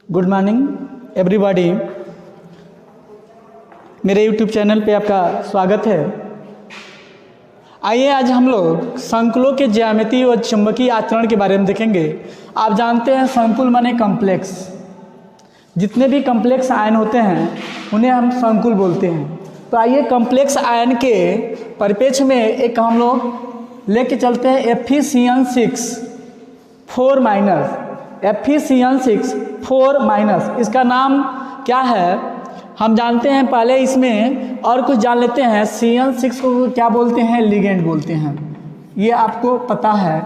Good morning everybody. मेरे YouTube channel पे आपका स्वागत है। आइए आज हम लोग संकुलों के ज्यामिति और चुंबकीय आचरण के बारे में देखेंगे। आप जानते हैं संकुल माने कॉम्प्लेक्स। जितने भी कॉम्प्लेक्स आयन होते हैं उन्हें हम संकुल बोलते हैं। तो आइए कॉम्प्लेक्स आयन के परिप्रेक्ष्य में एक हम लोग लेके चलते हैं Fe6 4 माइनस Fe6 4 माइनस। इसका नाम क्या है हम जानते हैं। पहले इसमें और कुछ जान लेते हैं। CN6 को क्या बोलते हैं? लिगेंड बोलते हैं। ये आपको पता है।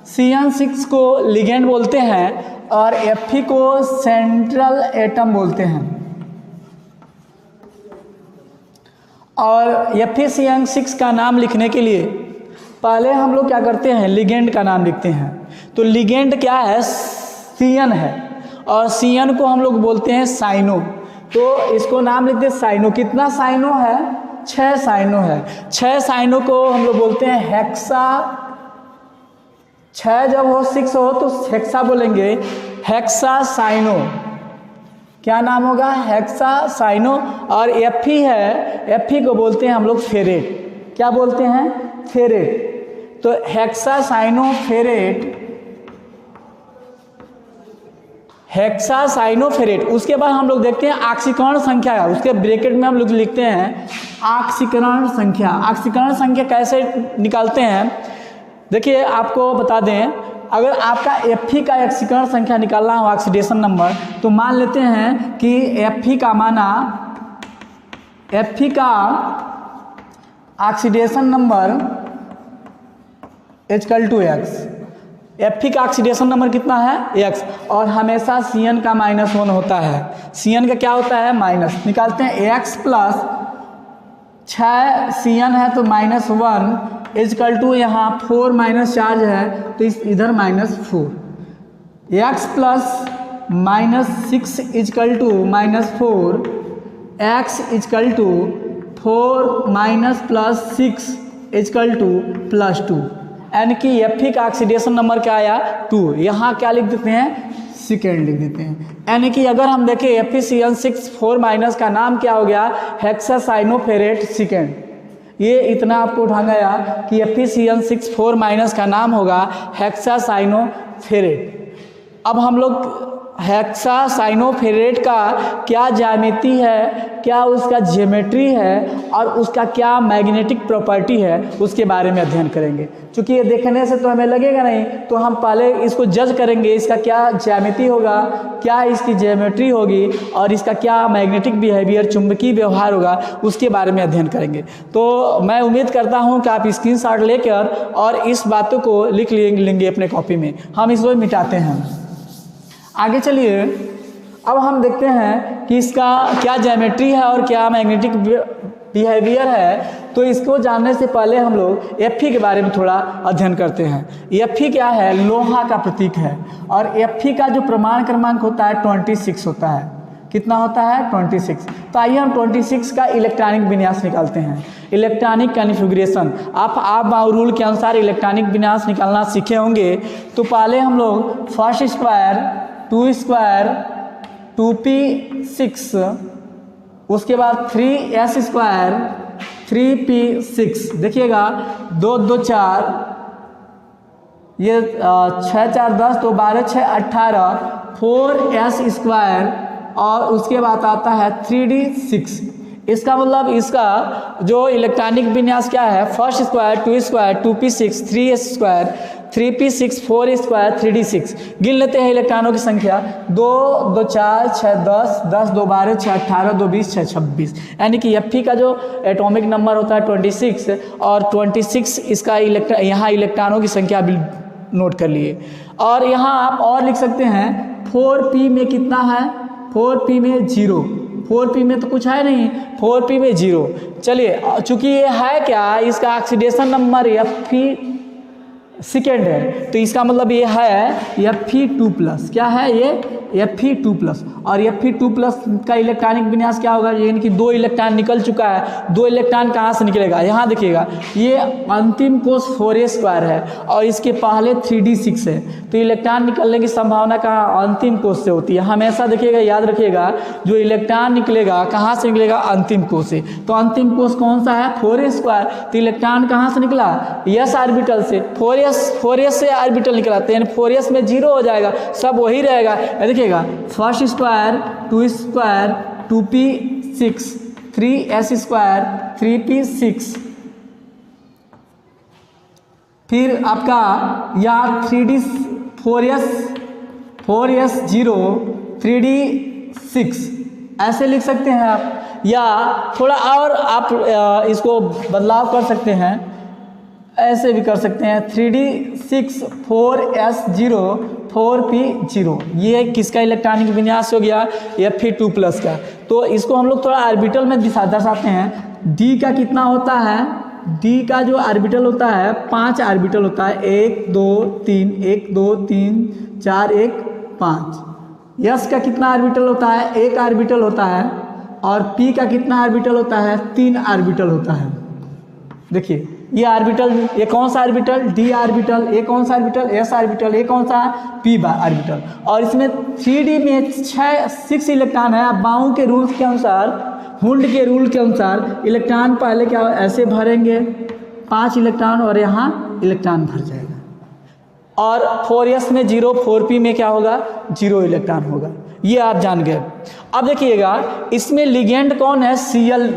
CN6 को लिगेंड बोलते हैं और Fe को सेंट्रल एटम बोलते हैं। और Fe6 का नाम लिखने के लिए पहले हम लोग क्या करते हैं? लिगेंड का नाम लिखते हैं। तो लिगेंड क्या है? CN है और CN को हम लोग बोलते हैं साइनो। तो इसको नाम लिखते हैं साइनो। कितना साइनो है? 6 साइनो है। 6 साइनो को हम लोग बोलते हैं हेक्सा। 6 जब हो 6 हो तो हेक्सा बोलेंगे। Hexa cyano. क्या नाम होगा? Hexa cyano. और Fe है, Fe को बोलते हैं हम लोग फेरेट। क्या बोलते हैं? फेरेट। तो hexa cyano ferrate, hexa cyano ferrate. उसके बाद हम लोग देखते हैं ऑक्सीकरण संख्या। उसके ब्रैकेट में हम लोग लिखते हैं ऑक्सीकरण संख्या। ऑक्सीकरण संख्या कैसे निकालते हैं? देखिए आपको बता दें, अगर आपका Fe का ऑक्सीकरण संख्या निकालना हो, ऑक्सीडेशन नंबर, तो मान लेते हैं कि Fe का माना, Fe का ऑक्सीडेशन नंबर H=X। Fe का ऑक्सीडेशन नंबर कितना है? X। और हमेशा Cn का -1 होता है। Cn का क्या होता है? माइनस। निकालते हैं X प्लस 6 Cn है तो -1 इजकल यहाँ 4 माइनस चार्ज है तो इधर -4। X plus -6 is equal to -4। X is equal to 4 minus plus 6 is equal to +2। यानी कि Fe का ऑक्सीडेशन नंबर क्या आया? 2। यहाँ क्या लिख देते हैं? सेकेंड लिख देते हैं। यानी कि अगर हम देखें Fe6 4 माइनस का नाम क्या हो गया? Hexacyanoferrate second. ये इतना आपको उठाना गया कि Fe6 4 माइनस का नाम होगा हेक्सासाइनोफेरेट। अब हम लोग हेक्सासाइनोफेरेट का क्या ज्यामिति है, क्या उसका ज्योमेट्री है और उसका क्या मैग्नेटिक प्रॉपर्टी है, उसके बारे में अध्ययन करेंगे। क्योंकि ये देखने से तो हमें लगेगा नहीं, तो हम पहले इसको जज करेंगे। इसका क्या ज्यामिति होगा, क्या इसकी ज्योमेट्री होगी और इसका क्या मैग्नेटिक बिहेवियर, चुंबकीय व्यवहार होगा, उसके बारे में अध्ययन करेंगे। तो मैं उम्मीद करता हूँ कि आप स्क्रीनशॉट लेकर और इस बातों को लिख लेंगे अपने कॉपी में। हम इसको मिटाते हैं। आगे चलिए, अब हम देखते हैं कि इसका क्या ज्योमेट्री है और क्या मैग्नेटिक बिहेवियर है। तो इसको जानने से पहले हम लोग Fe के बारे में थोड़ा अध्ययन करते हैं। Fe क्या है? लोहा का प्रतीक है। और Fe का जो प्रमाण क्रमांक होता है 26 होता है। कितना होता है? 26। तो आइए हम 26 का इलेक्ट्रॉनिक विन्यास निकालते हैं। Electronic configuration. आप रूल के अनुसार इलेक्ट्रॉनिक विन्यास निकालना सीखे होंगे। तो पहले हम लोग फर्स्ट स्क्वायर 2 स्क्वायर 2p6, उसके बाद 3s स्क्वायर 3p6। देखिएगा 2 2 4, ये 6 4 10, तो 12 6 18, 4s स्क्वायर और उसके बाद आता है 3d6। इसका मतलब इसका जो इलेक्ट्रॉनिक विन्यास क्या है? First square 2 square 2p6 3s square 3p6 4 square 3d6। गिन लेते हैं इलेक्ट्रॉनों की संख्या। 2 2 4 6 10, 10 2 12 6 18, 2 20 6 26। यानी कि Fe का जो एटॉमिक नंबर होता है 26 और 26 इसका यहाँ इलेक्ट्रॉनों की संख्या भी नोट कर लिए। और यहाँ आप और लिख सकते हैं 4p में कितना है? 4p में 0। 4p में तो कुछ है नहीं, 4p में 0। चलिए, चूंकि ये है क्या, इसका ऑक्सीडेशन नंबर सेकेंड है, तो इसका मतलब ये है Fe2+। क्या है ये Fe2+। और Fe2+ का इलेक्ट्रॉनिक विन्यास क्या होगा, यानी कि 2 इलेक्ट्रॉन निकल चुका है। 2 इलेक्ट्रॉन कहाँ से निकलेगा, यहाँ देखिएगा ये अंतिम कोष 4a² है और इसके पहले 3d6 है, तो इलेक्ट्रॉन निकलने की संभावना कहाँ, अंतिम कोष से होती है। हमेशा देखिएगा, याद रखिएगा, जो इलेक्ट्रॉन निकलेगा कहाँ से निकलेगा, अंतिम कोष से। तो अंतिम कोष कौन सा है, 4a²। तो इलेक्ट्रॉन कहाँ से निकला, s ऑर्बिटल से। 4s से ऑर्बिटल निकला, तो यानी 4s में 0 हो जाएगा, सब वही रहेगा। देखिएगा 1st square 2 square 2p6 3s square 3p6, फिर आपका या 3d 4s 0 3d6 ऐसे लिख सकते हैं आप, या थोड़ा और आप इसको बदलाव कर सकते हैं, ऐसे भी कर सकते हैं 3d6 4s 0 4p0। ये किसका इलेक्ट्रॉनिक विन्यास हो गया, Fe2+ का। तो इसको हम लोग थोड़ा ऑर्बिटल में दर्शाते हैं। d का कितना होता है, d का जो ऑर्बिटल होता है 5 ऑर्बिटल होता है, 1 2 3 1 2 3 4 1 5। s का कितना ऑर्बिटल होता है, 1 ऑर्बिटल होता है। और p का कितना ऑर्बिटल होता है, 3 ऑर्बिटल होता है। देखिए ये ऑर्बिटल, ये कौन सा ऑर्बिटल, d ऑर्बिटल, ये कौन सा ऑर्बिटल, s ऑर्बिटल, ये कौन सा p ऑर्बिटल। और इसमें 3d में 6 इलेक्ट्रॉन है। अब बाउ के रूल के अनुसार, हुंड के रूल के अनुसार इलेक्ट्रॉन पहले क्या ऐसे भरेंगे 5 इलेक्ट्रॉन और यहाँ इलेक्ट्रॉन भर जाएगा। और 4s में 0 4p में क्या होगा, 0 इलेक्ट्रॉन होगा। ये आप जान गए। अब देखिएगा इसमें लिगेंड कौन है, Cl।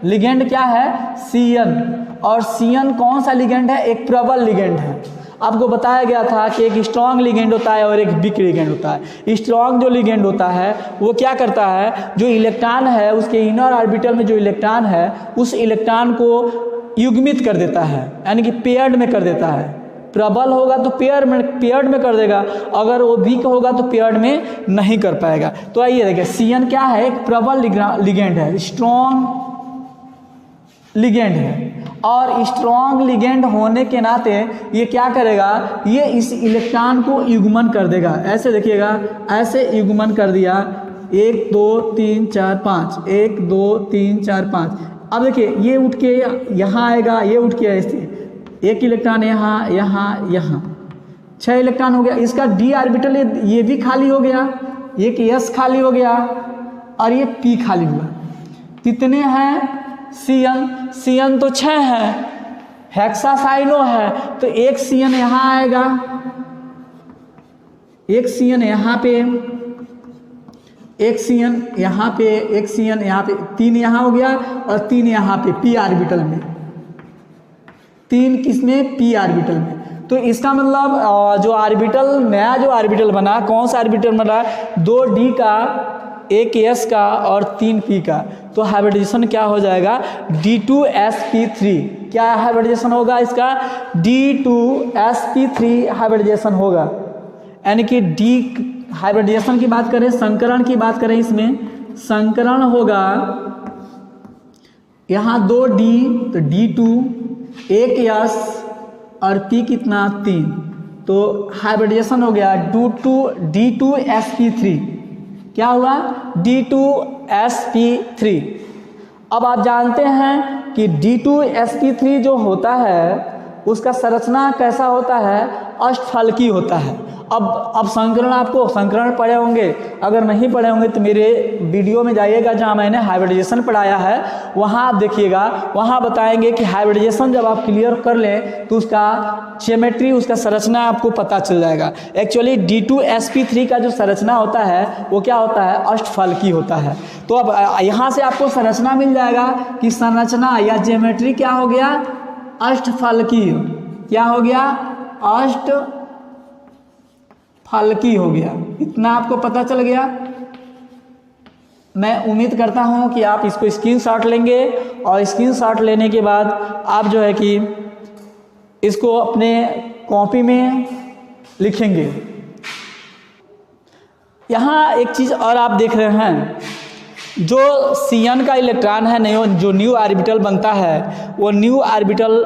लिगेंड क्या है, Cn। और Cn कौन सा लिगेंड है, एक प्रबल लिगेंड है। आपको बताया गया था कि एक स्ट्रॉन्ग लिगेंड होता है और एक वीक लिगेंड होता है। स्ट्रॉन्ग जो लिगेंड होता है वो क्या करता है, जो इलेक्ट्रॉन है उसके इनर ऑर्बिटल में जो इलेक्ट्रॉन है उस इलेक्ट्रॉन को युग्मित कर देता है, यानी कि पेयर्ड में कर देता है। प्रबल होगा तो पेयर्ड में कर देगा, अगर वो वीक होगा तो पेयर्ड में नहीं कर पाएगा। तो आइए देखिए Cn क्या है, एक प्रबल लिगेंड है, स्ट्रॉन्ग लिगेंड है। और स्ट्रॉन्ग लिगेंड होने के नाते ये क्या करेगा, ये इस इलेक्ट्रॉन को युग्मन कर देगा। ऐसे देखिएगा, ऐसे युग्मन कर दिया 1 2 3 4 5 1 2 3 4 5। अब देखिए ये उठ के यहाँ आएगा, ये उठ के ऐसे 1 इलेक्ट्रॉन यहाँ यहाँ यहाँ 6 इलेक्ट्रॉन हो गया। इसका d ऑर्बिटल ये भी खाली हो गया, एक s खाली हो गया और ये p खाली हुआ। कितने हैं Cn तो 6 है, हेक्सासाइनो है, तो एक Cn यहाँ आएगा, एक Cn यहाँ पे, एक Cn यहाँ पे, एक Cn यहाँ पे, 3 यहाँ हो गया और 3 यहाँ पे p ऑर्बिटल में, 3 किसमें, p ऑर्बिटल में। तो इसका मतलब जो ऑर्बिटल, नया जो ऑर्बिटल बना, कौन सा ऑर्बिटल बना, 2d का, 1 s का और 3 p का। तो हाइब्रिडाइजेशन क्या हो जाएगा, D2sp3। क्या हाइब्रिडाइजेशन होगा इसका, D2sp3 हाइब्रिडाइजेशन होगा। यानी कि D हाइब्रिडाइजेशन की बात करें, संकरण की बात करें, इसमें संकरण होगा यहाँ 2d, तो D2 1 s और p कितना 3, तो हाइब्रिडाइजेशन हो गया D2sp3। क्या हुआ, D2sp3। अब आप जानते हैं कि D2sp3 जो होता है उसका संरचना कैसा होता है, अष्टफलकी होता है। अब संकरण, आपको संकरण पढ़े होंगे, अगर नहीं पढ़े होंगे तो मेरे वीडियो में जाइएगा जहाँ मैंने हाइब्रिडाइजेशन पढ़ाया है, वहाँ आप देखिएगा, वहाँ बताएंगे कि हाइब्रिडाइजेशन जब आप क्लियर कर लें तो उसका ज्योमेट्री, उसका संरचना आपको पता चल जाएगा। एक्चुअली D2sp3 का जो संरचना होता है वो क्या होता है, अष्टफलकी होता है। तो अब यहाँ से आपको संरचना मिल जाएगा कि संरचना या ज्योमेट्री क्या हो गया, अष्टफलकी। क्या हो गया, अष्टफलकी हो गया। इतना आपको पता चल गया। मैं उम्मीद करता हूँ कि आप इसको स्क्रीनशॉट लेंगे और स्क्रीनशॉट लेने के बाद आप जो है कि इसको अपने कॉपी में लिखेंगे। यहाँ एक चीज़ और आप देख रहे हैं, जो Cn का इलेक्ट्रॉन है, जो न्यू ऑर्बिटल बनता है, वो न्यू ऑर्बिटल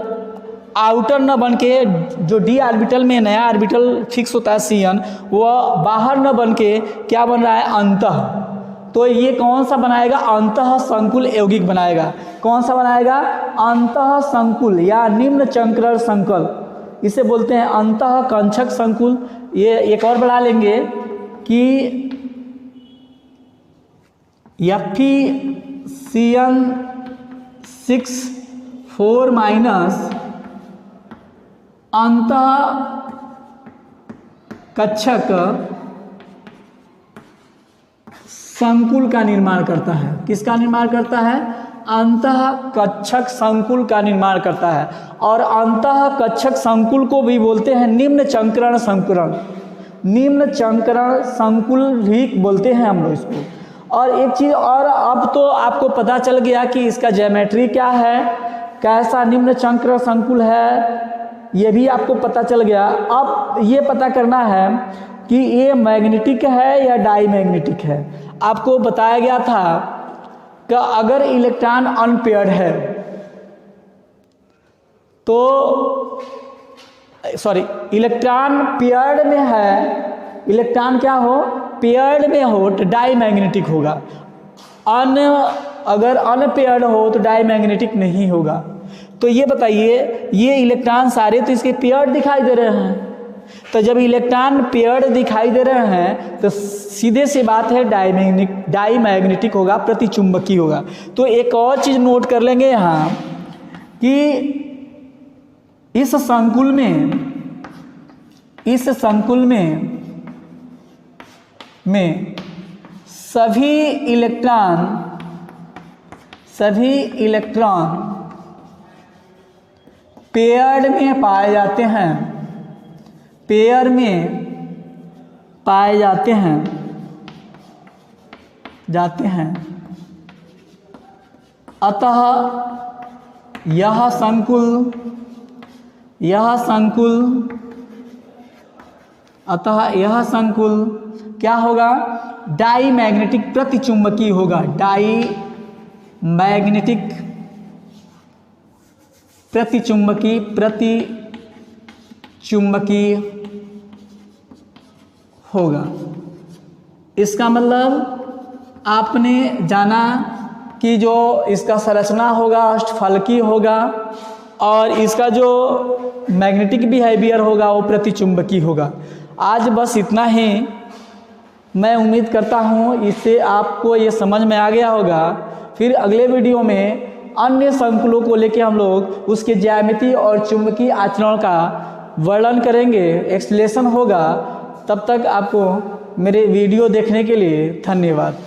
आउटर न बन के जो डी ऑर्बिटल में नया ऑर्बिटल फिक्स होता है Cn, वह बाहर न बन के क्या बन रहा है, अंतः। तो ये कौन सा बनाएगा, अंतः संकुल यौगिक बनाएगा। कौन सा बनाएगा, अंतः संकुल या निम्न चंक्रण संकुल, इसे बोलते हैं अंतः कंचक संकुल। ये एक और बढ़ा लेंगे कि Fe6 माइनस अंतः कक्षक संकुल का निर्माण करता है। किसका निर्माण करता है, अंतः कक्षक संकुल का निर्माण करता है। और अंतः कक्षक संकुल को भी बोलते हैं निम्न चंक्रण संकुलन, निम्न चंक्रण संकुल भी बोलते हैं हम लोग इसको। और एक चीज़ और, अब तो आपको पता चल गया कि इसका ज्योमेट्री क्या है, कैसा निम्न चंक्रण संकुल है, ये भी आपको पता चल गया। अब ये पता करना है कि ये मैग्नेटिक है या डाईमैग्नेटिक है। आपको बताया गया था कि अगर इलेक्ट्रॉन अनपेयर्ड है तो इलेक्ट्रॉन पेयर्ड में है, इलेक्ट्रॉन क्या हो, पेयर्ड में हो तो डाईमैग्नेटिक होगा। अगर अनपेयर्ड हो तो डाईमैग्नेटिक नहीं होगा। तो ये बताइए, ये इलेक्ट्रॉन सारे तो इसके पेयर्ड दिखाई दे रहे हैं, तो जब इलेक्ट्रॉन पेयर्ड दिखाई दे रहे हैं तो सीधे से बात है डाईमैग्नेटिक होगा, प्रतिचुंबकी होगा। तो एक और चीज़ नोट कर लेंगे यहाँ कि इस संकुल में सभी इलेक्ट्रॉन पेयर में पाए जाते हैं, पेयर में पाए जाते हैं। अतः यह संकुल क्या होगा, डाईमैग्नेटिक प्रतिचुंबकी होगा, डाईमैग्नेटिक प्रतिचुंबकी होगा। इसका मतलब आपने जाना कि जो इसका संरचना होगा अष्टफलकी होगा और इसका जो मैग्नेटिक बिहेवियर होगा वो प्रतिचुंबकी होगा। आज बस इतना ही। मैं उम्मीद करता हूँ इससे आपको ये समझ में आ गया होगा। फिर अगले वीडियो में अन्य संकुलों को लेकर हम लोग उसके ज्यामिति और चुंबकीय आचरण का वर्णन करेंगे, एक्सप्लेनेशन होगा। तब तक आपको मेरे वीडियो देखने के लिए धन्यवाद।